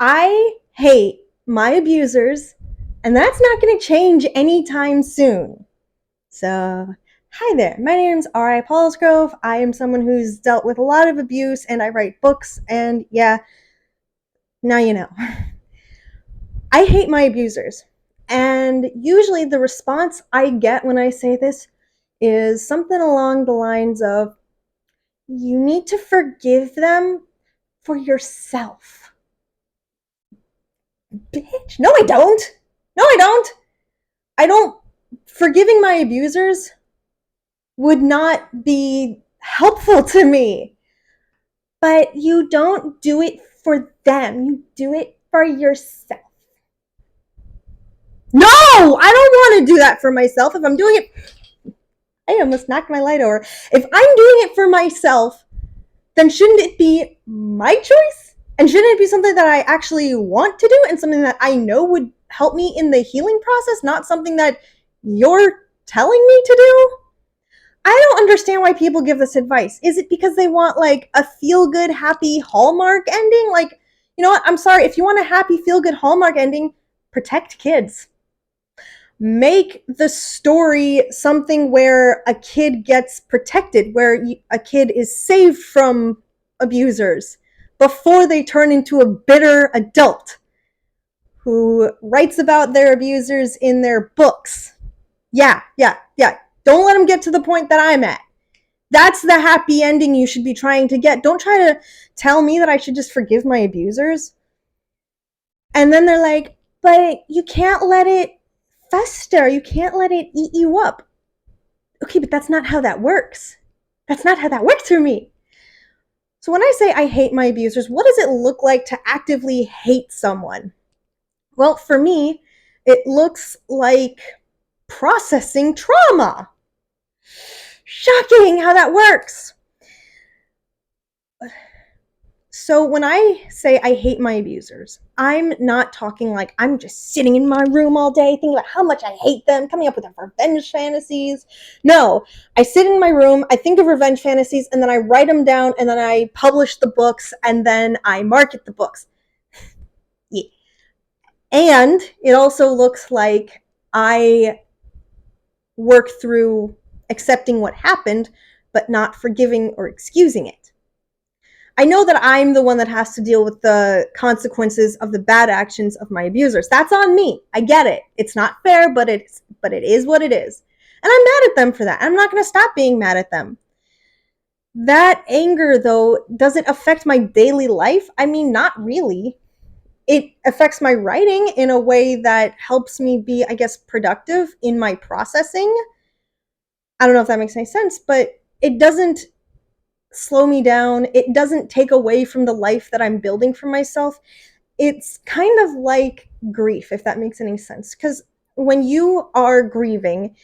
I hate my abusers, and that's not going to change anytime soon. So, hi there. My name's R.I. Paulsgrove. I am someone who's dealt with a lot of abuse, and I write books, and yeah, now you know. I hate my abusers. And usually the response I get when I say this is something along the lines of, you need to forgive them for yourself. Bitch, no, I don't. No, I don't. I don't. Forgiving my abusers would not be helpful to me. But you don't do it for them, you do it for yourself. No, I don't want to do that for myself. If I'm doing it, I almost knocked my light over. If I'm doing it for myself, then shouldn't it be my choice? And shouldn't it be something that I actually want to do and something that I know would help me in the healing process, not something that you're telling me to do? I don't understand why people give this advice. Is it because they want like a feel-good, happy Hallmark ending? Like, you know what? I'm sorry. If you want a happy, feel-good Hallmark ending, protect kids. Make the story something where a kid gets protected, where a kid is saved from abusers before they turn into a bitter adult who writes about their abusers in their books. Yeah. Don't let them get to the point that I'm at. That's the happy ending you should be trying to get. Don't try to tell me that I should just forgive my abusers. And then they're like, but you can't let it fester. You can't let it eat you up. Okay, but that's not how that works. That's not how that works for me. So when I say I hate my abusers, what does it look like to actively hate someone? Well, for me, it looks like processing trauma. Shocking how that works. So when I say I hate my abusers, I'm not talking like I'm just sitting in my room all day thinking about how much I hate them, coming up with revenge fantasies. No, I sit in my room, I think of revenge fantasies, and then I write them down, and then I publish the books, and then I market the books. Yeah. And it also looks like I work through accepting what happened, but not forgiving or excusing it. I know that I'm the one that has to deal with the consequences of the bad actions of my abusers. That's on me. I get it. It's not fair, but it is what it is. And I'm mad at them for that. I'm not going to stop being mad at them. That anger, though, does it affect my daily life? I mean, not really. It affects my writing in a way that helps me be, I guess, productive in my processing. I don't know if that makes any sense, but it doesn't slow me down. It doesn't take away from the life that I'm building for myself. It's kind of like grief, if that makes any sense. Because when you are grieving,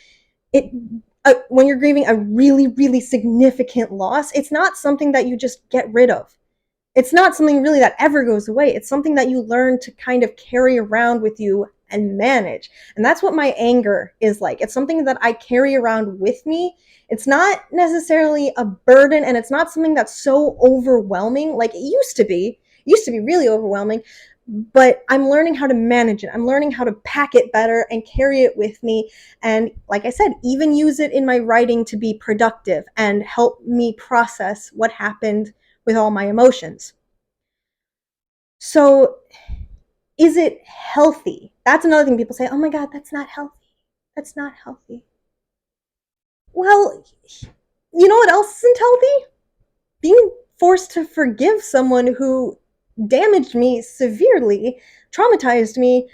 when you're grieving a really, really significant loss, it's not something that you just get rid of. It's not something really that ever goes away. It's something that you learn to kind of carry around with you and manage. And that's what my anger is like. It's something that I carry around with me. It's not necessarily a burden, and it's not something that's so overwhelming like it used to be. It used to be really overwhelming, but I'm learning how to manage it. I'm learning how to pack it better and carry it with me. And like I said, even use it in my writing to be productive and help me process what happened with all my emotions. So, is it healthy? That's another thing people say, oh my God, that's not healthy. That's not healthy. Well, you know what else isn't healthy? Being forced to forgive someone who damaged me severely, traumatized me.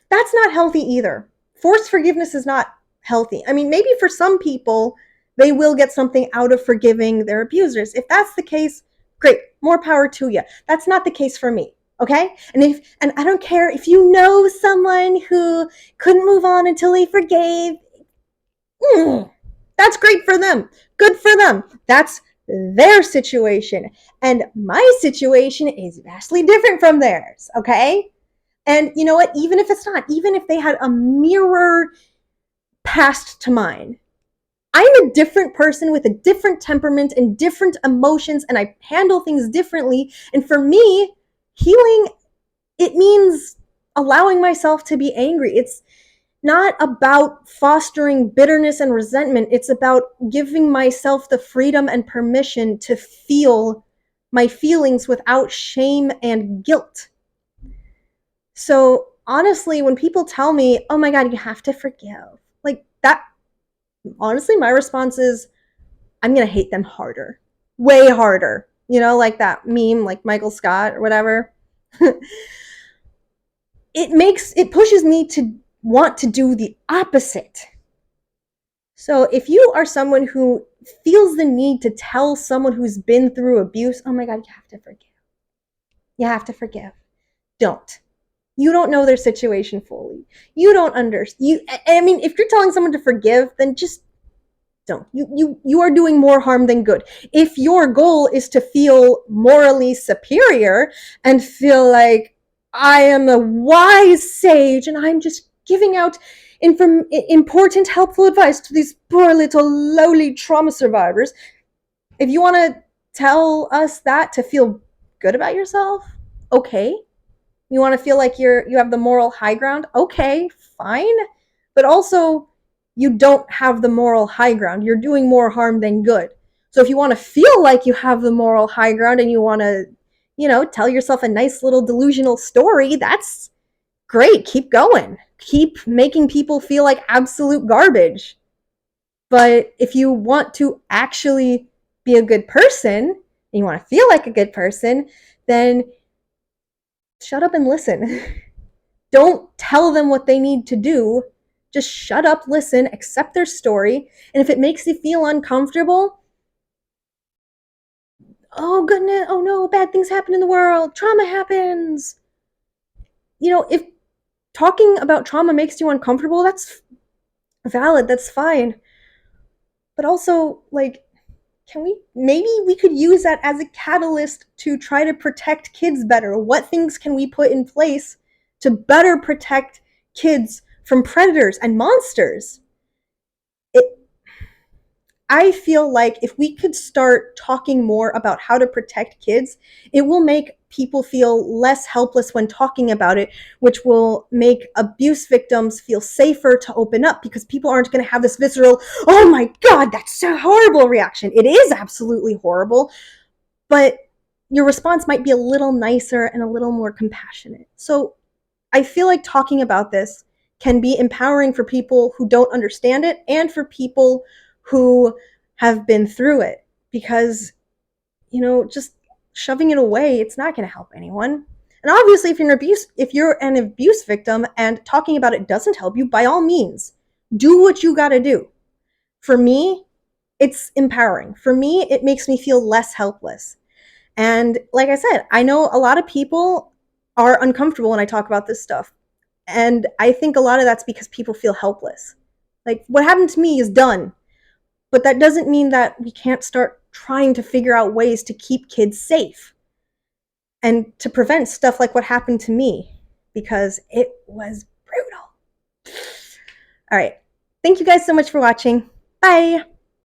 That's not healthy either. Forced forgiveness is not healthy. I mean, maybe for some people, they will get something out of forgiving their abusers. If that's the case, great, more power to you. That's not the case for me. Okay? And I don't care if you know someone who couldn't move on until they forgave. That's great for them. Good for them. That's their situation. And my situation is vastly different from theirs. Okay? And you know what? Even if it's not, even if they had a mirror past to mine, I'm a different person with a different temperament and different emotions, and I handle things differently. And for me, healing, it means allowing myself to be angry. It's not about fostering bitterness and resentment. It's about giving myself the freedom and permission to feel my feelings without shame and guilt. So honestly, when people tell me, oh my God, you have to forgive, like that, honestly, my response is, I'm going to hate them harder, way harder. You know, like that meme, like Michael Scott or whatever. It pushes me to want to do the opposite. So if you are someone who feels the need to tell someone who's been through abuse, oh my God, you have to forgive. You have to forgive. Don't. You don't know their situation fully. You don't understand. I mean, if you're telling someone to forgive, then just don't. You are doing more harm than good. If your goal is to feel morally superior and feel like I am a wise sage and I'm just giving out important, helpful advice to these poor little lowly trauma survivors, if you want to tell us that to feel good about yourself, okay. You want to feel like you have the moral high ground, okay, fine. But also, you don't have the moral high ground. You're doing more harm than good. So if you want to feel like you have the moral high ground and you want to, tell yourself a nice little delusional story, that's great. Keep going. Keep making people feel like absolute garbage. But if you want to actually be a good person, and you want to feel like a good person, then shut up and listen. Don't tell them what they need to do. Just shut up, listen, accept their story. And if it makes you feel uncomfortable, oh goodness, oh no, bad things happen in the world, trauma happens. If talking about trauma makes you uncomfortable, that's valid, that's fine. But also, like, maybe we could use that as a catalyst to try to protect kids better. What things can we put in place to better protect kids from predators and monsters? I feel like if we could start talking more about how to protect kids, it will make people feel less helpless when talking about it, which will make abuse victims feel safer to open up because people aren't going to have this visceral, oh my God, that's a horrible reaction. It is absolutely horrible, but your response might be a little nicer and a little more compassionate. So I feel like talking about this can be empowering for people who don't understand it and for people who have been through it, because just shoving it away, it's not going to help anyone. And obviously, if you're an abuse victim and talking about it doesn't help you, by all means do what you got to do. For me, it's empowering. For me, it makes me feel less helpless. And like I said, I know a lot of people are uncomfortable when I talk about this stuff. And I think a lot of that's because people feel helpless. Like, what happened to me is done. But that doesn't mean that we can't start trying to figure out ways to keep kids safe and to prevent stuff like what happened to me, because it was brutal. All right. Thank you guys so much for watching. Bye.